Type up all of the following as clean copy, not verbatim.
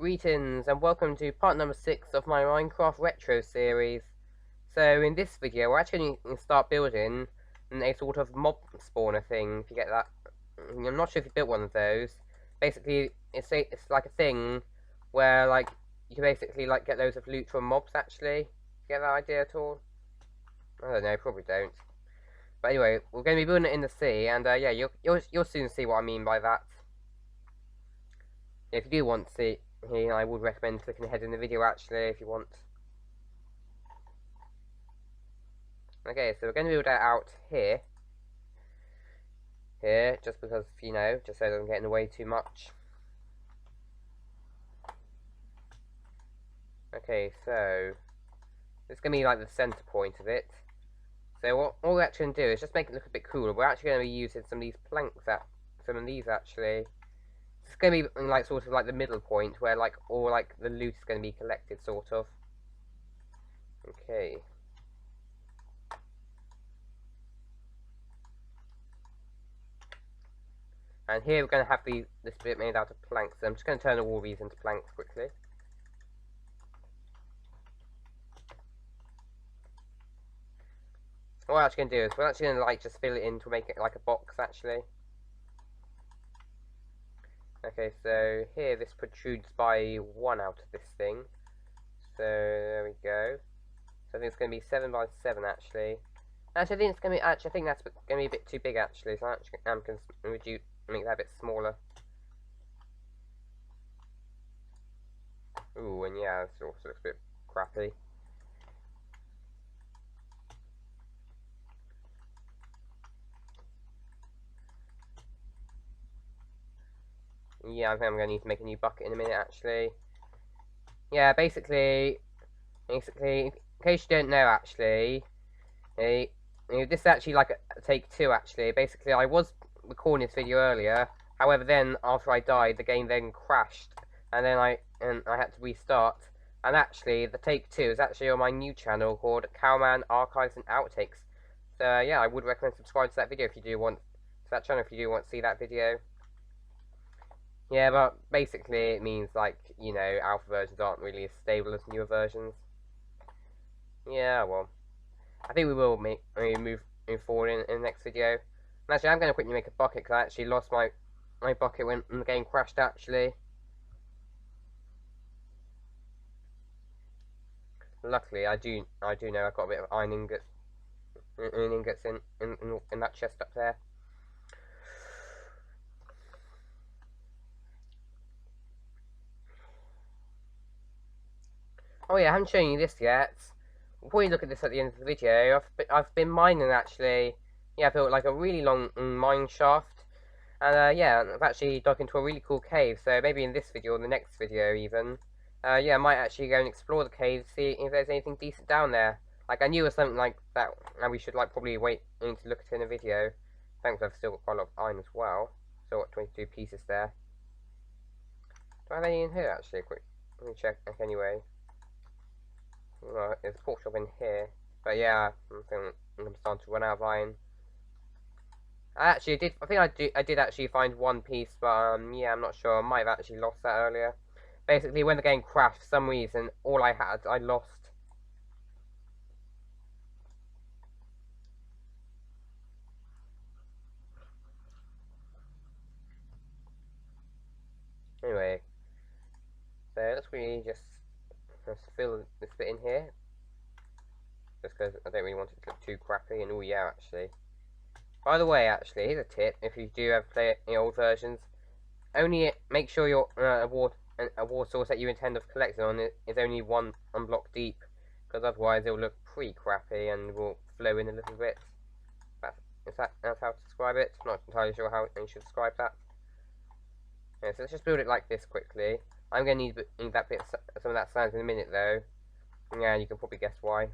Greetings and welcome to part number 6 of my Minecraft Retro series. So in this video we're actually going to start building a sort of mob spawner thing, if you get that. I'm not sure if you built one of those. Basically it's like a thing where like you can basically like get loads of loot from mobs actually. Get that idea at all? I don't know, probably don't. But anyway, we're going to be building it in the sea and yeah, you'll soon see what I mean by that. If you do want to see, I would recommend clicking ahead in the video actually if you want. Okay, so we're going to build that out here, just because, just so it doesn't get in the way too much. Okay, so this is going to be like the center point of it. So what we're actually going to do is just make it look a bit cooler. We're actually going to be using some of these planks, actually. It's going to be like sort of like the middle point where like all like the loot is going to be collected, sort of. Okay. And here we're going to have this bit made out of planks. So I'm just going to turn all these into planks quickly. What we're actually going to do is we're actually going to like just fill it in to make it like a box actually. Okay, so here this protrudes by 1 out of this thing. So there we go. So I think it's going to be 7 by 7 actually. Actually, I think it's going to be. Actually, I think that's going to be a bit too big actually. So I'm going to make that a bit smaller. Ooh, and yeah, this also looks a bit crappy. Yeah, I think I'm going to need to make a new bucket in a minute actually. Yeah, basically, in case you don't know actually, this is actually like a take 2 actually. Basically, I was recording this video earlier. However, then after I died, the game then crashed, and then I had to restart. And actually, the take 2 is actually on my new channel called Cowman Archives and Outtakes. So yeah, I would recommend subscribing to that video if you do want to see that video. Yeah, but basically it means like alpha versions aren't really as stable as newer versions. Yeah, well, I think we will move forward in the next video. And actually, I'm going to quickly make a bucket because I actually lost my bucket when the game crashed. Actually, luckily, I do know I've got a bit of iron ingots in that chest up there. Oh yeah, I haven't shown you this yet. Before you look at this at the end of the video, I've been mining actually. Yeah, I built like a really long mine shaft. And yeah, I've actually dug into a really cool cave, so maybe in this video or the next video even. Yeah, I might actually go and explore the cave, see if there's anything decent down there. Like, I knew it was something like that, and we should like probably wait to look at it in a video. Thanks, I've still got quite a lot of iron as well. Still got 22 pieces there. Do I have any in here actually? Quick, let me check anyway. Well, there's a pork chop in here. But yeah, I'm starting to run out of iron. I think I did actually find one piece, but yeah, I'm not sure. I might have actually lost that earlier. Basically, when the game crashed, for some reason, all I had, I lost. Anyway, so let's really just fill this bit in here. Just because I don't really want it to look too crappy, and oh yeah, actually. By the way, actually, here's a tip: if you do ever play it in old versions, only make sure your a water source that you intend of collecting on it is only one block deep, because otherwise it will look pretty crappy and will flow in a little bit. That's how to describe it. I'm not entirely sure how you should describe that. Yeah, so let's just build it like this quickly. I'm going to need that bit, some of that sand in a minute though. Yeah, you can probably guess why.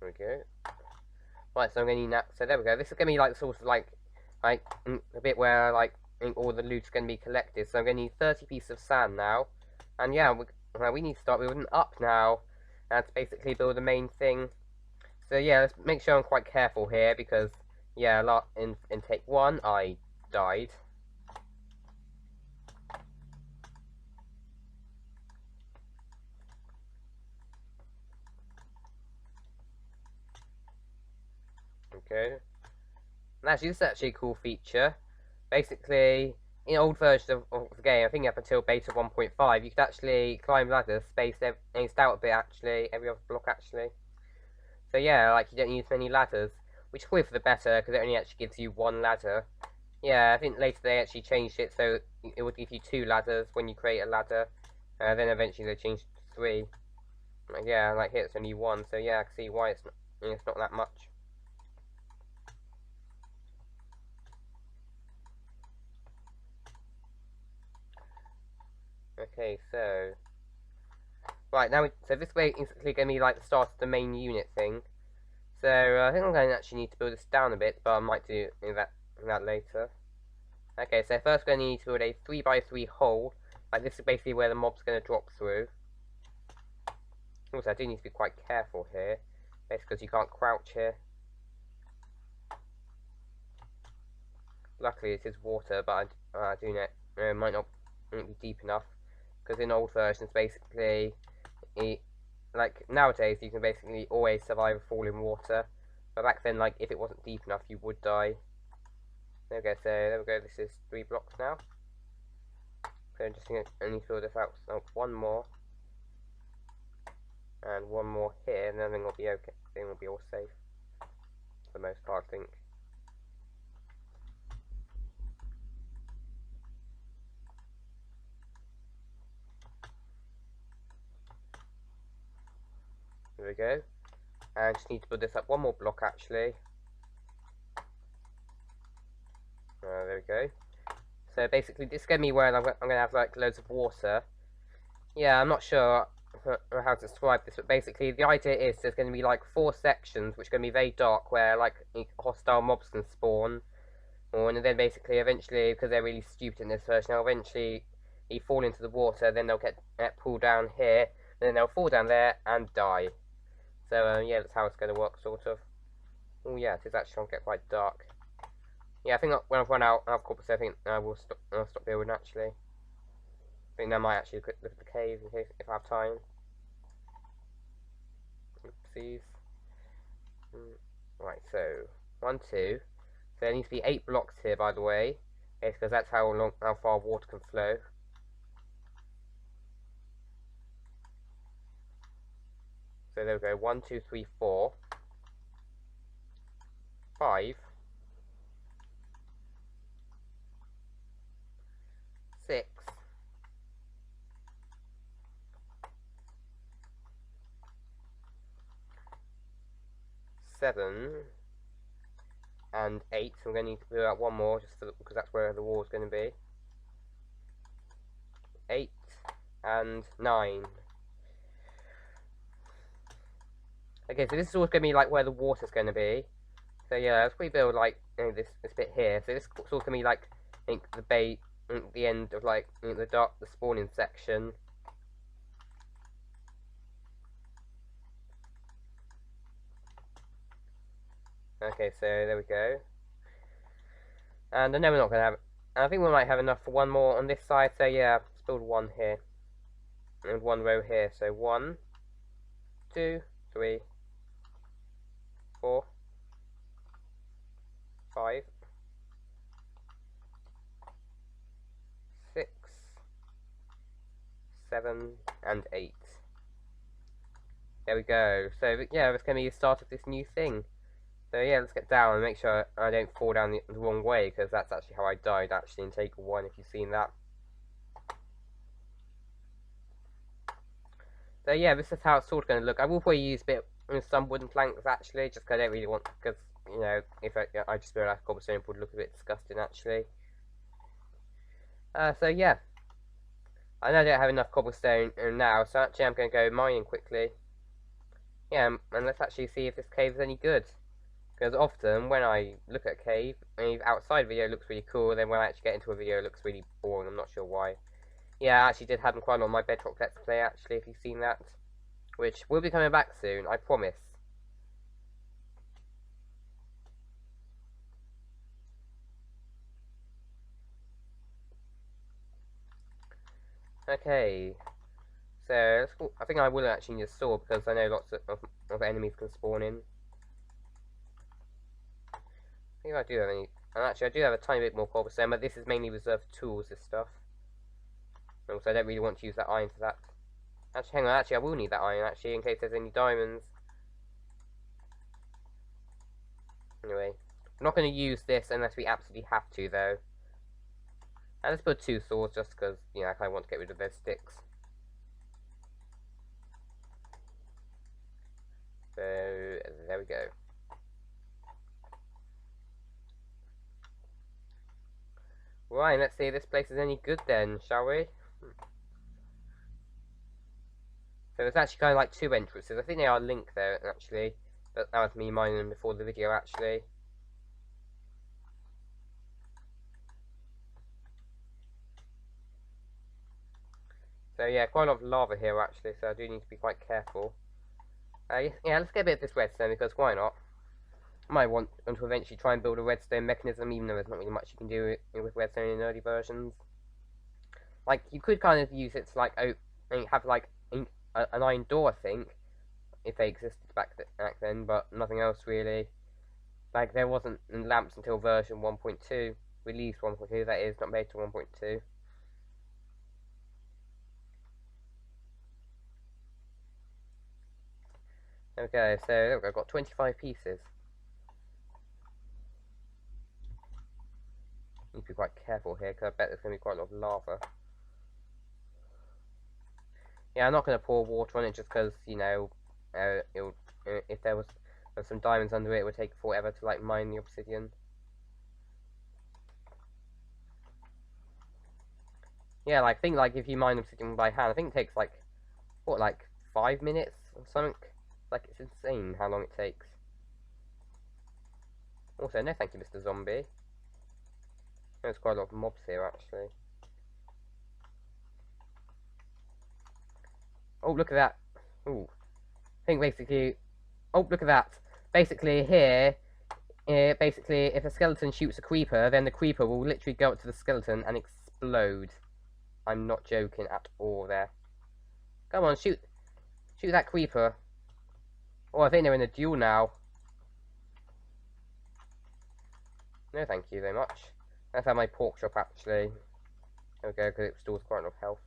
There we go. Right, so I'm going to need that. So there we go. This is going to be like sort of like a bit where like all the loot's going to be collected. So I'm going to need 30 pieces of sand now. And yeah, we need to start building up now. That's basically build the main thing. So yeah, let's make sure I'm quite careful here because yeah, in take 1 I died. Okay. And actually, this is actually a cool feature. Basically, in old versions of the game, I think up until beta 1.5, you could actually climb ladders spaced out a bit actually, every other block actually. So yeah, like you don't use many ladders, which is probably for the better because it only actually gives you 1 ladder. Yeah, I think later they actually changed it so it would give you 2 ladders when you create a ladder. Then eventually they changed it to 3. Yeah, like here it's only 1, so yeah, I can see why it's not that much. Okay, so right now, so this way is going to be like the start of the main unit thing. So I think I'm going to actually need to build this down a bit, but I might do that later. Okay, so first we're going to need to build a 3x3 hole. Like this is basically where the mob's going to drop through. Also, I do need to be quite careful here, basically because you can't crouch here. Luckily, it is water, but I do know it might not be deep enough because in old versions, basically, like nowadays, you can basically always survive a fall in water. But back then, like if it wasn't deep enough, you would die. There we go. So there we go. This is 3 blocks now. So I'm just going to only fill this out. So 1 more. And 1 more here, and then everything will be okay. Everything will be all safe. For the most part, I think. There we go. And just need to build this up 1 more block actually. There we go. So basically, this is going to be where I'm going to have like loads of water. Yeah, I'm not sure how to describe this, but basically the idea is there's going to be like 4 sections which are going to be very dark where like hostile mobs can spawn. And then basically eventually, because they're really stupid in this version, they'll eventually fall into the water, then they'll get pulled down here, and then they'll fall down there and die. So yeah, that's how it's going to work sort of. Oh yeah, it is actually going to get quite dark. Yeah, I think when I've run out of cobblestone, I think I will stop building actually. I think I might actually look at the cave in case if I have time. Oopsies. Right, so 1, 2. So there needs to be 8 blocks here, by the way. It's because that's how far water can flow. So there we go. 1, 2, 3, 4, 5, 6, 7, and 8. So we're going to need to do out 1 more just because that's where the wall is going to be. 8 and 9. Okay, so this is always going to be like where the water's going to be. So yeah, let's rebuild like this bit here. So this is all going to be like I think the end of like the spawning section. Okay, so there we go. And I know we're not going to have. I think we might have enough for 1 more on this side. So yeah, let's build 1 here and 1 row here. So 1, 2, 3, 4, 5, 6, 7, and 8. There we go. So yeah, that's going to be the start of this new thing. So yeah, let's get down and make sure I don't fall down the wrong way, because that's actually how I died actually in take 1, if you've seen that. So yeah, this is how it's sort of going to look. I will probably use a bit of some wooden planks actually, just because I don't really want, because you know, if I just build like cobblestone, it would look a bit disgusting actually. So yeah, I know I don't have enough cobblestone now, so actually I'm going to go mining quickly. Yeah, and let's actually see if this cave is any good. Because often when I look at a cave, outside video looks really cool, then when I actually get into a video it looks really boring. I'm not sure why. Yeah, I actually did happen quite a lot on my Bedrock Let's Play, actually, if you've seen that. Which will be coming back soon, I promise. Okay, so I think I will actually need a sword because I know lots of enemies can spawn in. I think I do have any, and actually I do have a tiny bit more cobblestone, but this is mainly reserved for tools, this stuff. And also I don't really want to use that iron for that. Actually, hang on, actually I will need that iron, actually, in case there's any diamonds. Anyway, I'm not going to use this unless we absolutely have to, though. And let's put 2 swords just because, you know, I kind of want to get rid of those sticks. So, there we go. Right, let's see if this place is any good then, shall we? So there's actually kind of like 2 entrances. I think they are linked though, actually. But that was me mining them before the video, actually. So yeah, quite a lot of lava here, actually, so I do need to be quite careful. Yeah, let's get a bit of this redstone, because why not? I might want to eventually try and build a redstone mechanism, even though there's not really much you can do with redstone in early versions. Like, you could kind of use it to, like, have, like, an iron door, I think, if they existed back then, but nothing else, really. Like, there wasn't lamps until version 1.2, release 1.2, that is, not made to 1.2. Okay, so there we go, I've got 25 pieces. Need to be quite careful here, because I bet there's going to be quite a lot of lava. Yeah, I'm not going to pour water on it just because, you know, if there was some diamonds under it, it would take forever to, like, mine the obsidian. Yeah, like, I think, like, if you mine obsidian by hand, I think it takes, like, what, like, 5 minutes or something? Like, it's insane how long it takes. Also, no thank you, Mr. Zombie. There's quite a lot of mobs here, actually. Oh, look at that. Ooh. I think basically... Oh, look at that. Basically, here... basically, if a skeleton shoots a creeper, then the creeper will literally go up to the skeleton and explode. I'm not joking at all there. Come on, shoot. Shoot that creeper. Oh, I think they're in a duel now. No, thank you very much. Let's have my pork chop, actually. There we go, because it restores quite a lot of health.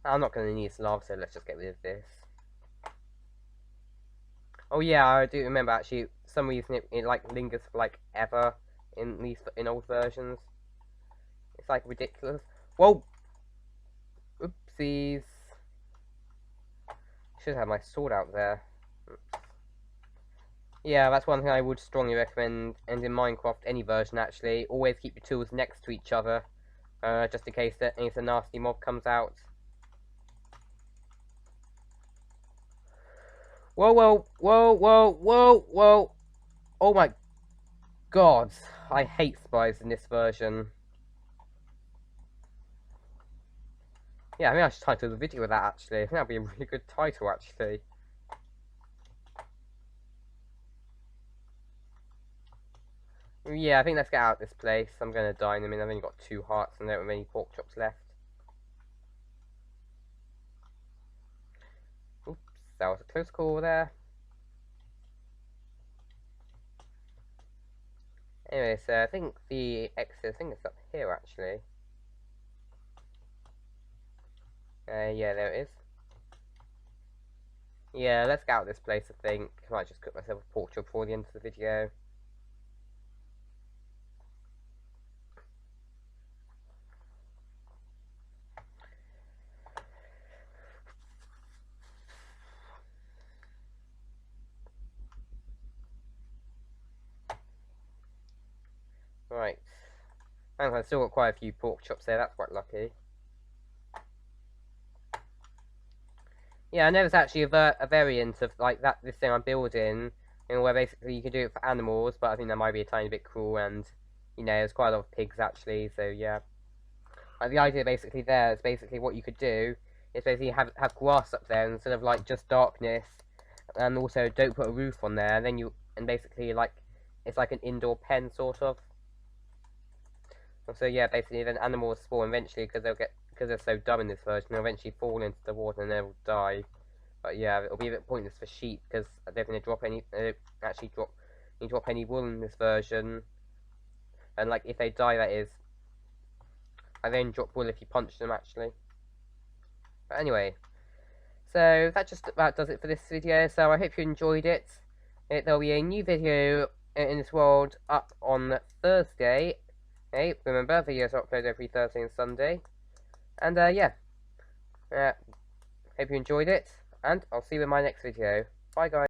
I'm not going to need lava, so let's just get rid of this. Oh yeah, I do remember, actually, for some reason it like, lingers for, like, ever in these, in old versions. It's, like, ridiculous. Whoa! Oopsies. Should have my sword out there. Yeah, that's one thing I would strongly recommend, and in Minecraft, any version actually, always keep your tools next to each other, just in case a nasty mob comes out. Whoa, whoa, whoa, whoa, whoa, whoa! Oh my god, I hate spies in this version. Yeah, I think I should title the video with that, actually. I think that'd be a really good title, actually. Yeah, I think let's get out of this place. I'm gonna die in a minute. I've only got 2 hearts and I don't have any pork chops left. Oops, that was a close call there. Anyway, so I think the exit, I think it's up here, actually. Yeah, there it is. Yeah, let's get out of this place, I think. I might just cook myself a pork chop before the end of the video. Right. And I've still got quite a few pork chops there, that's quite lucky. Yeah, I know there's actually a variant of like that. This thing I'm building, where basically you can do it for animals, but I think that might be a tiny bit cruel, and there's quite a lot of pigs actually. So yeah, like the idea basically there is basically what you could do is basically have grass up there instead of like just darkness, and also don't put a roof on there. And then basically like it's like an indoor pen sort of. So yeah, basically then animals spawn eventually because they're so dumb in this version. They'll eventually fall into the water and they'll die. But yeah, it'll be a bit pointless for sheep because they're going to drop any actually drop any wool in this version. And like if they die, that is, I then drop wool if you punch them actually. But anyway, so that just about does it for this video. So I hope you enjoyed it. There'll be a new video in this world up on Thursday. Hey, remember, videos are uploaded every Thursday and Sunday. And yeah, hope you enjoyed it, and I'll see you in my next video. Bye guys.